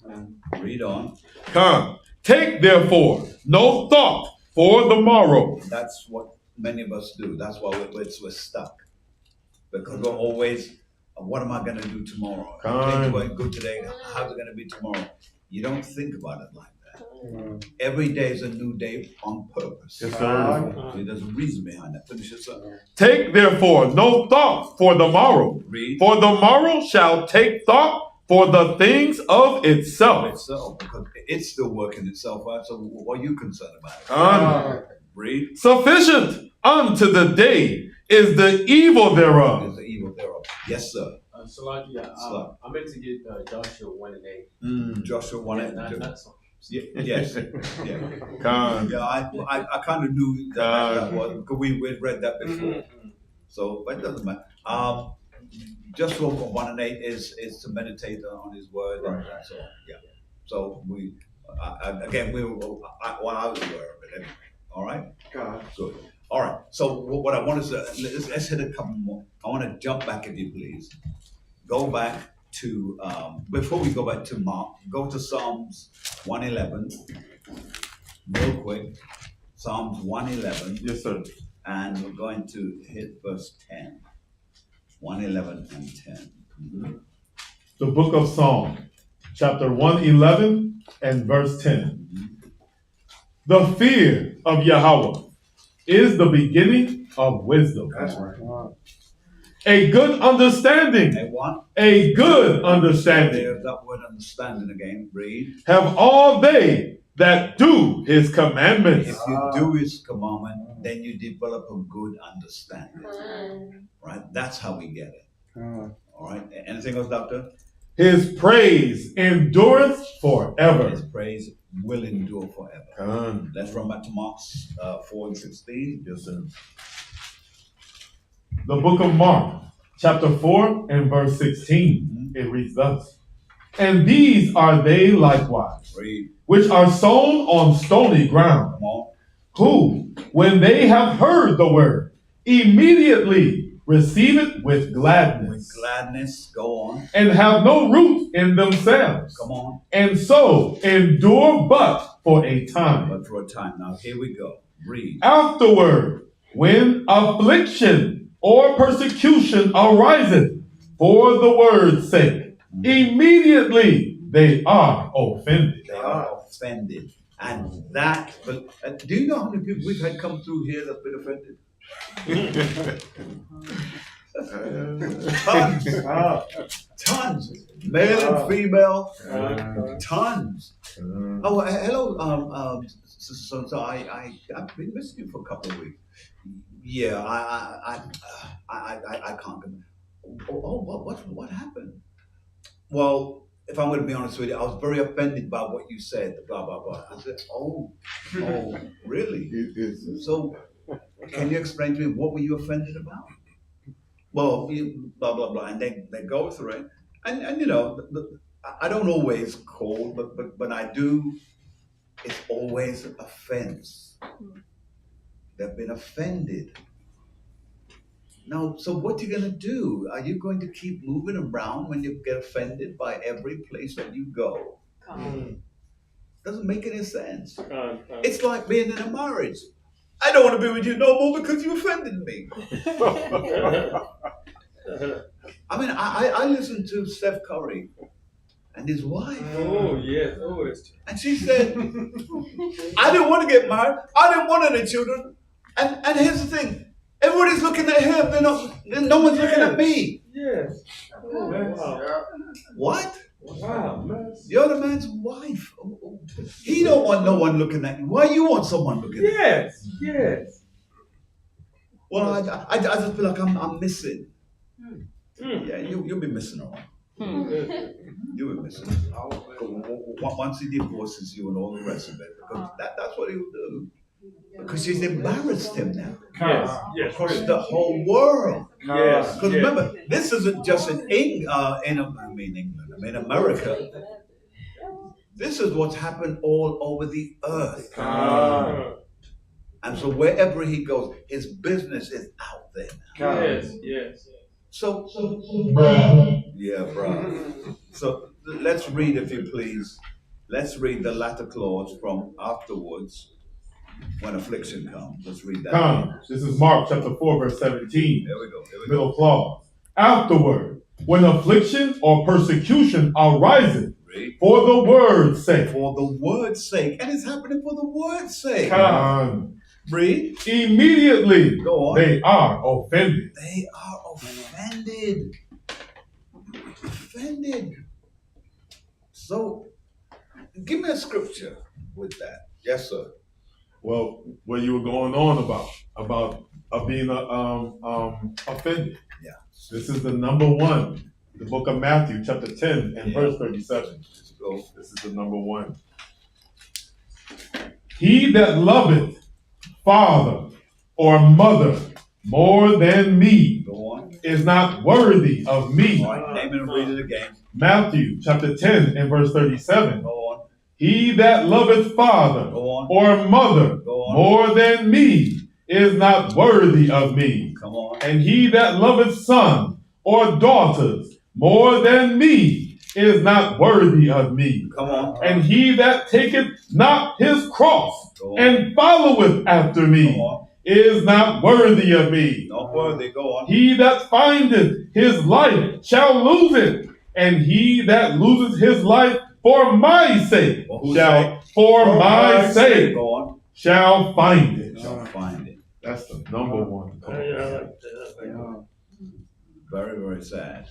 on. Read on. Come. Take therefore no thought for the morrow. That's what many of us do. That's why we're stuck. Because we're always, what am I going to do tomorrow? Come. Things good today. How's it going to be tomorrow? You don't think about it like that. Every day is a new day on purpose. Yes, sir. There's a reason behind that. Finish it, sir. Take therefore no thought for the morrow. Read. For the morrow shall take thought for the things of itself. Itself, because it's still working itself out. So what are you concerned about? Come. Read. Sufficient unto the day is the evil thereof. There's the evil thereof. Yes, sir. Salakia, I meant to get Joshua 1 and 8. Joshua 1 and 8. Not so. Yes. Yeah. Come. Yeah, I kind of knew that was because we read that before. So, but it doesn't matter. Joshua 1 and 8 is to meditate on His word. Right. And so, yeah. So we again I was aware of it. Anyway. All right. God. Good. All right. So what I want to let's hit a couple more. I want to jump back, if you please. Go back to before we go back to Mark. Go to Psalms 111, real quick. Psalms 111. Yes, sir. And we're going to hit verse 10. 111 and 10. The book of Psalms, chapter 111 and verse 10. The fear of Yahweh is the beginning of wisdom. That's right. A good understanding. A what? A good understanding. There's that word understanding again. Read. Have all they that do his commandments. If you do His commandment, then you develop a good understanding. Right? That's how we get it. All right. Anything else, Doctor? His praise endureth forever. His praise will endure forever. Let's run back to Mark 4 and 16. Yes, sir. The book of Mark, chapter 4 and verse 16. It reads thus. And these are they likewise, Read. which are sown on stony ground, Come on. who, when they have heard the word, immediately receive it with gladness, With gladness, go on. and have no root in themselves, Come on. and so endure but for a time. But for a time. Now, here we go. Read. Afterward, when affliction or persecution ariseth for the word's sake, immediately they are offended. They are offended. And that, but do you know how many people we've had come through here that's been offended? Tons. Male and female. Tons. Oh, hello. So I've been missing you for a couple of weeks. Yeah, I can't. What happened? Well, if I'm going to be honest with you, I was very offended by what you said. Blah blah blah. I said, oh, really? So, can you explain to me what were you offended about? Well, blah blah blah, and they go through it, and you know, I don't always call, but when I do, it's always offense. They've been offended. Now, so what are you going to do? Are you going to keep moving around when you get offended by every place that you go? Doesn't make any sense. It's like being in a marriage. I don't want to be with you no more because you offended me. I mean, I listened to Steph Curry and his wife. Oh, yes. Oh, it's And she said, I didn't want to get married. I didn't want any children. And here's the thing. Everybody's looking at him. No one's looking at me. yes. Oh, wow. What? Wow, man. You're the man's wife. He don't want no one looking at you. Why you want someone looking at you? Yes, yes. Well, I just feel like I'm missing. Yeah, you'll be missing around. You'll be missing. Once he divorces you and all the rest of it, because that's what he will do. Because she's embarrassed him now. Yes, yes. Across the whole world. Yes. Because yes. remember, this isn't just in America. This is what's happened all over the earth. And so wherever he goes, his business is out there now. Yes, yes. So yeah, bro. So let's read, if you please. Let's read the latter clause from afterwards when affliction comes. Let's read that. Come. This is Mark chapter 4, verse 17. There we go. Middle clause. Afterward, when affliction or persecution arises, for the word's sake. For the word's sake. And it's happening for the word's sake. Come. Read. Immediately, Go on. they are offended. They are offended. Offended. So, give me a scripture with that. Yes, sir. Well, what you were going on about being offended. Yeah. This is the number one. The book of Matthew, chapter 10 and verse 37. Let's go. This is the number one. He that loveth father or mother more than me Go on. is not worthy of me. All right, name it and read it again. Matthew chapter 10 and verse 37. Go on. He that loveth father Go on. or mother Go on. more than me is not worthy of me. Come on. And he that loveth son or daughters more than me is not worthy of me. Come on. And he that taketh not his cross Go on. and followeth after Go me on. is not worthy of me. Not worthy. Go on. He that findeth his life shall lose it, and he that loses his life for my sake For whose shall sake? for my sake Go on. shall find it. Shall find it. That's the number one. Very, very sad.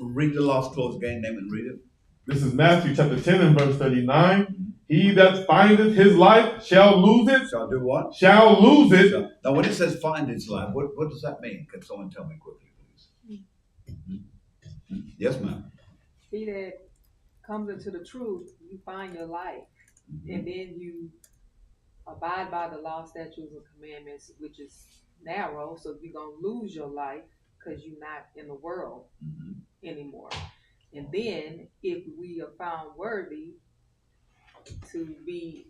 Read the last clause again. Name it and read it. This is Matthew chapter 10 and verse 39. He that findeth his life shall lose it. Shall do what? Shall lose it. Now, when it says find his life, what does that mean? Can someone tell me quickly, please? Yes, ma'am. He that comes into the truth, you find your life, and then you abide by the law, statutes, and commandments, which is narrow. So you're gonna lose your life because you're not in the world anymore. And then, if we are found worthy to be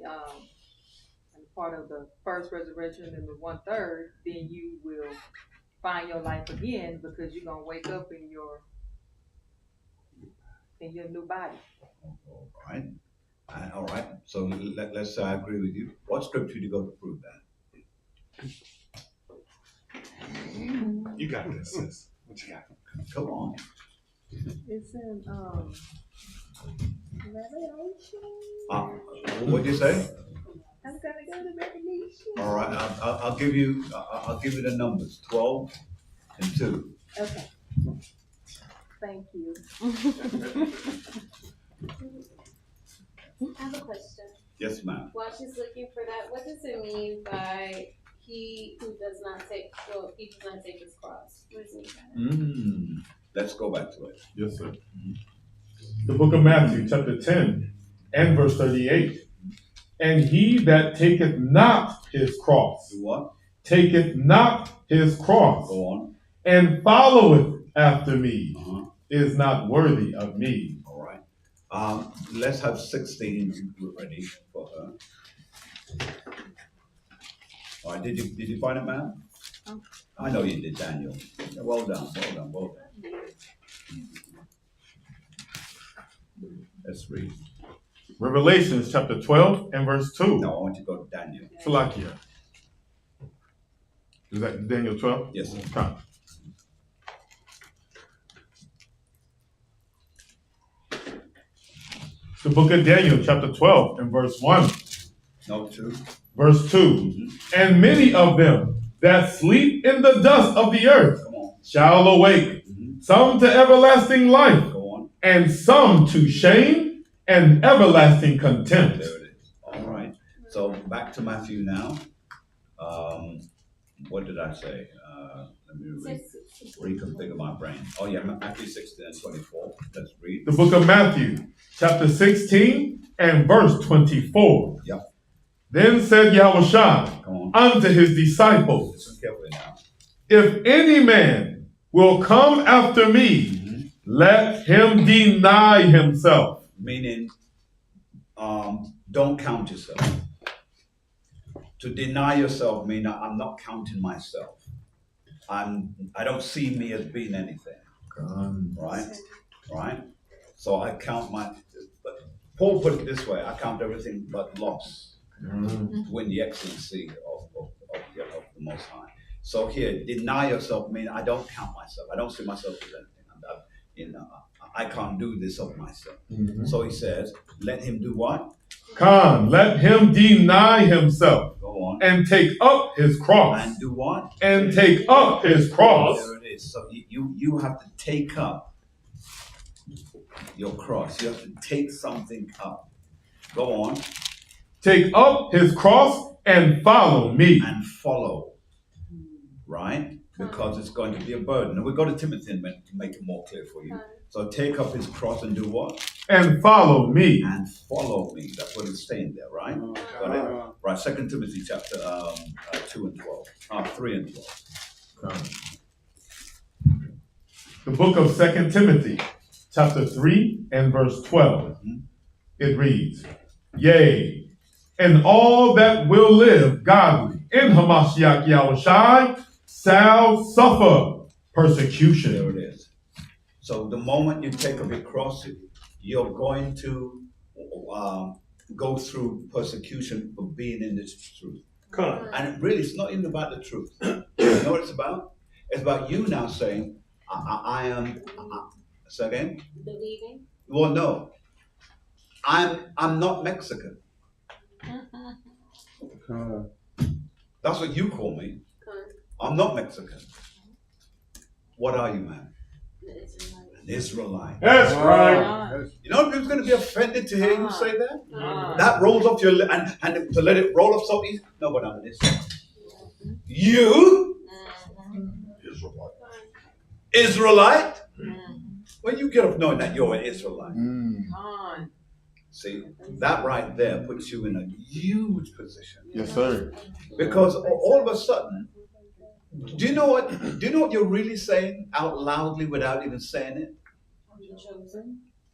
part of the first resurrection and the 1/3, then you will find your life again, because you're gonna wake up in your new body. All right. All right. So let's say I agree with you. What scripture do you go to prove that? You got this, sis. What you got? Come on. It's in Revelation. What'd you say? I'm gonna go to Revelation. All right. I'll give you the numbers. 12 and 2. Okay. Thank you. I have a question. Yes, ma'am. While she's looking for that, what does it mean by he who does not take his cross? What does it mean? Let's go back to it. Yes, sir. The book of Matthew, chapter 10 and verse 38. And he that taketh not his cross, Do what? taketh not his cross, Go on. and followeth after me, Uh-huh. is not worthy of me. All right. Let's have 16 ready for her. All right. Did you find it, ma'am? I know you did, Daniel. Yeah, well done. Well done. Well done. Let's read. Revelations chapter 12 and verse 2. No, I want you to go to Daniel. Salakia. Is that Daniel 12? Yes, sir. Come. The book of Daniel, chapter 12 and verse 1. No, 2. Verse 2. And many of them that sleep in the dust of the earth Come on. shall awake, some to everlasting life, Go on. and some to shame and everlasting contempt. There it is. All right. So back to Matthew now. What did I say? Let me reconfigure my brain. Oh yeah, Matthew 16 and 24. Let's read. The book of Matthew, chapter 16 and verse 24. Yep. Then said Yahushua unto his disciples, Listen carefully now. if any man will come after me, let him deny himself. Meaning, don't count yourself. To deny yourself means I'm not counting myself. I don't see me as being anything. Right? Right? So I count but Paul put it this way, I count everything but loss to win the excellency of the Most High. So here, deny yourself means I don't count myself. I don't see myself as anything. I can't do this of myself. So he says, let him do what? Let him deny himself. Go on. And take up his cross. And do what? And take up his cross. There it is. So you have to take up your cross. You have to take something up. Go on. Take up his cross and follow me. And follow. Right? Because it's going to be a burden. And we'll go to Timothy to make it more clear for you. So take up his cross and do what? And follow me. And follow me. That's what it's saying there, right? Got it? Right, 2 Timothy chapter 2 and 12. 3 and 12. The book of 2 Timothy, chapter 3 and verse 12. It reads, yea, and all that will live godly in Hamashiach Yahushai shall suffer persecution. There it is. So the moment you take up your cross, you're going to go through persecution for being in this truth. And really, it's not even about the truth. You know what it's about? It's about you now saying, I am, say again? Believing? Well, no. I'm not Mexican. That's what you call me. I'm not Mexican. What are you, man? An Israelite. That's right. You know who's going to be offended to hear you say that? That rolls off your lip, and to let it roll off so easy. No, but I'm an Israelite. You? Israelite? When you get off knowing that you're an Israelite. See, that right there puts you in a huge position. Yes, sir. Because all of a sudden, do you know what you're really saying out loudly without even saying it?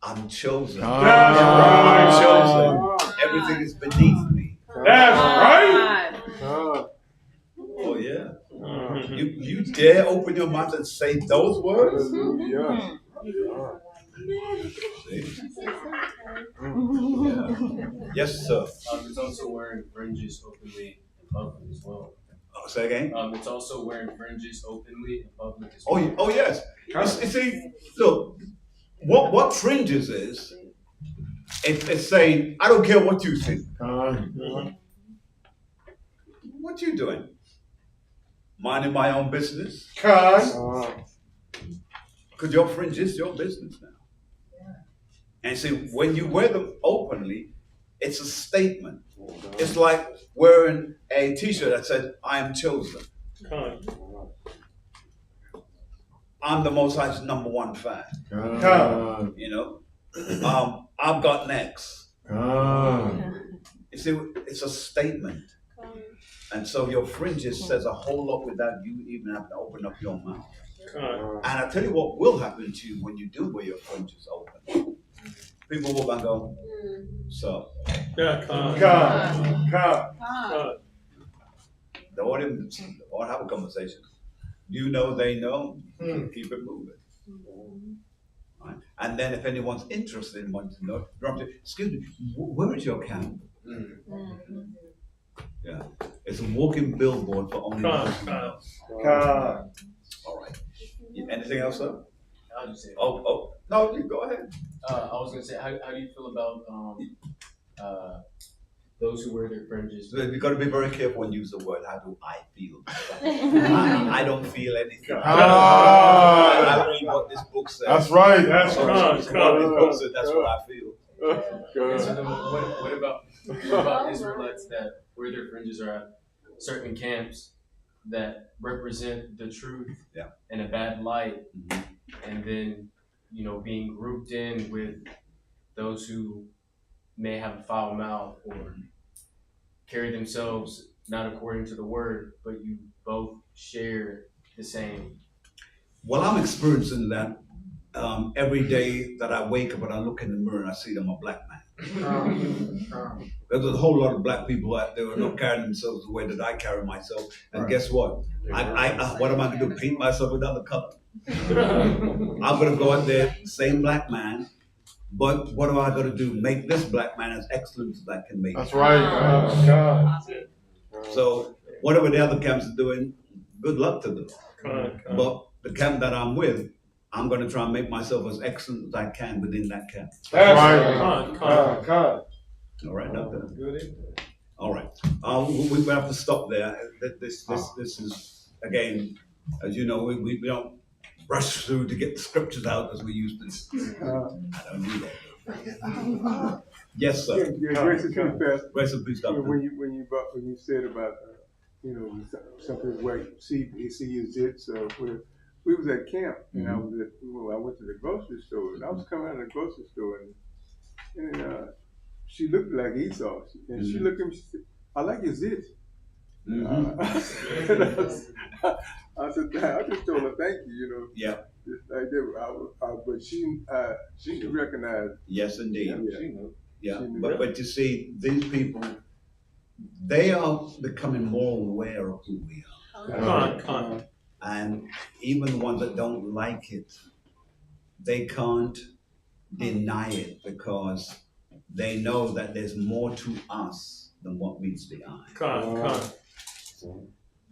I'm chosen. That's I'm chosen. Everything is beneath me. That's right. Oh yeah. You dare open your mouth and say those words? See? Yeah. Yes, sir. It's also wearing fringes openly in public as well. Say again? It's also wearing fringes openly in public as well. Oh yes. You see, look, what fringes is, it's saying, I don't care what you think. What you doing? Minding my own business? Because your fringe is your business now. And see, when you wear them openly, it's a statement. It's like wearing a t-shirt that says, I am chosen. I'm the Most High's #1 fan. You know? I've got next. You see, it's a statement. And so your fringes says a whole lot without you even having to open up your mouth. And I tell you what will happen to you when you do wear your fringes open. People will go, so. The audience won't have a conversation. You know, they know. Keep it moving. Right? And then if anyone's interested in wanting to know, drop it. Excuse me, where is your camp? Yeah, it's a walking billboard for only those who know. All right. Anything else, sir? I'll just say. No, you go ahead. I was gonna say, how do you feel about those who wear their fringes? You've got to be very careful when you use the word. How do I feel? I don't feel anything. I read what this book says. That's right. That's right. That's what I feel. So then what about Israelites that wear their fringes are at certain camps that represent the truth in a bad light, and then being grouped in with those who may have a foul mouth or carry themselves not according to the word, but you both share the same. Well, I'm experiencing that every day that I wake up and I look in the mirror and I see that I'm a black man. There's a whole lot of black people out there who don't carry themselves the way that I carry myself. And guess what? What am I going to do? Paint myself another color? I'm going to go out there, same black man, but what am I going to do? Make this black man as excellent as I can make. That's right. So whatever the other camps are doing, good luck to them. But the camp that I'm with, I'm going to try and make myself as excellent as I can within that camp. That's right. All right, good. All right. We have to stop there. This is, again, as you know, we don't rush through to get the scriptures out as we used to. I don't do that. Yes, sir. Yeah, grace and peace, Pastor. Grace and peace, Doctor. When you said about something white see his zits we was at camp and I went to the grocery store and I was coming out of the grocery store and she looked like Esau and she looked at me, she said, I like your zits. I said, I just told her thank you, Yeah. Just like that. But she recognized. Yes, indeed. Yeah. But you see, these people, they are becoming more aware of who we are. And even the ones that don't like it, they can't deny it because they know that there's more to us than what meets the eye.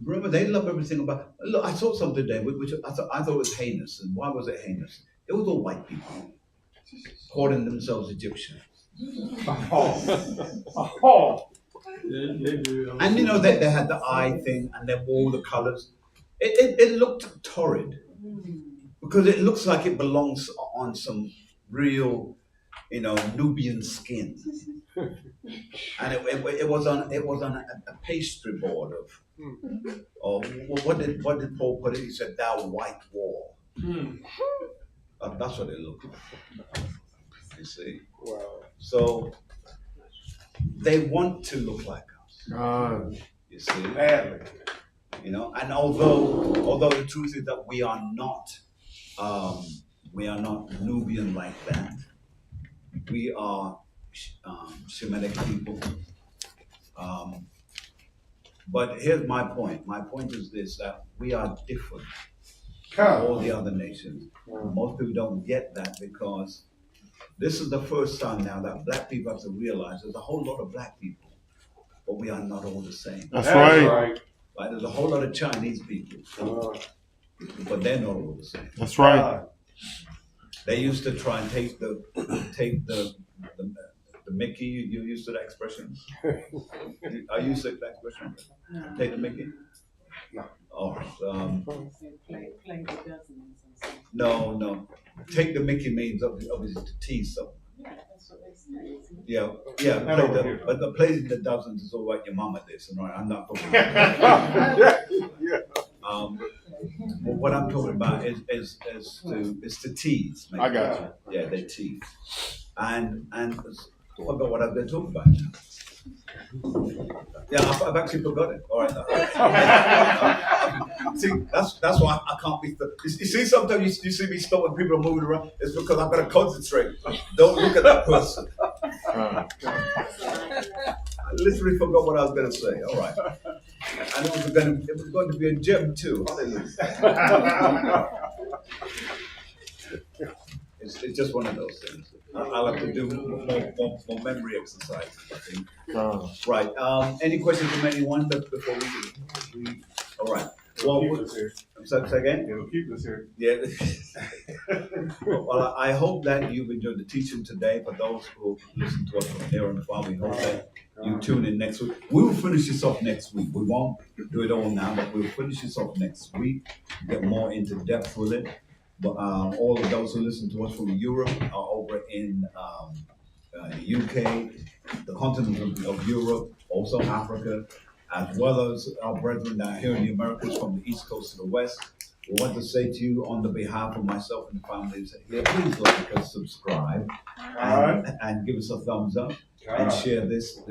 Remember, they love everything about. Look, I saw something today which I thought was heinous. And why was it heinous? It was all white people calling themselves Egyptians. And they had the eye thing and they wore the colors. It looked torrid because it looks like it belongs on some real, Nubian skin. And it was on a pastry board of what did Paul put it? He said, "Thou white wall." That's what it looked like. You see. Wow. So they want to look like us. You see. Badly. And although the truth is that we are not Nubian like that. We are Shemitic people. But here's my point. My point is this, that we are different from all the other nations. Most people don't get that because this is the first time now that black people have to realize there's a whole lot of black people, but we are not all the same. That's right. Like there's a whole lot of Chinese people, but they're not all the same. That's right. They used to try and take the Mickey. You used to that expression? Are you used to that expression? Take the Mickey? No. All right. No. Take the Mickey means obviously to tease someone. Yeah. But the plays in the dozens is all right. Your mama this, and I'm not talking about. What I'm talking about is to tease. Maybe. I got you. Yeah, they tease. And talk about what I've been talking about now. Yeah, I've actually forgot it. All right. See, that's why I can't be. You see, sometimes you see me stop when people are moving around. It's because I've got to concentrate. Don't look at that person. I literally forgot what I was going to say. All right. And it was going to be a gem too. Hallelujah. It's just one of those things. I'll have to do more memory exercises, I think. Right. Any questions from anyone before we all right. Well, say again? It'll keep us here. Yeah. Well, I hope that you've enjoyed the teaching today. For those who listen to us from here and far, we hope that you tune in next week. We will finish this off next week. We won't do it all now, but we'll finish this off next week, get more into depth with it. But all of those who listen to us from Europe are over in the UK, the continent of Europe, also Africa, as well as our brethren down here in the Americas from the East Coast to the West. We want to say to you on the behalf of myself and the families here, please like us, subscribe, and give us a thumbs up and share this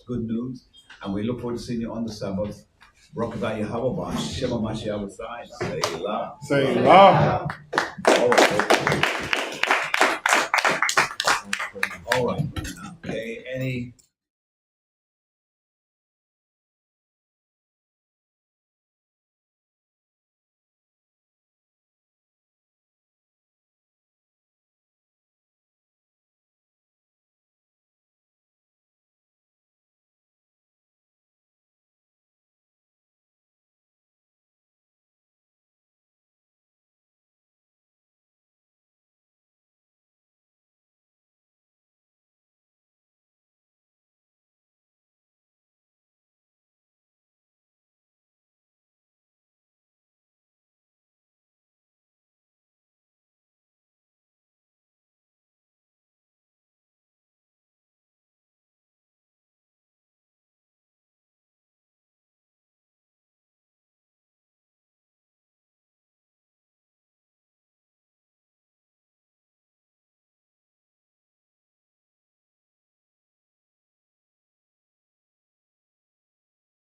good news. And we look forward to seeing you on the Sabbath. Baruch Shema Mashiach Selah. Say, wow. All right.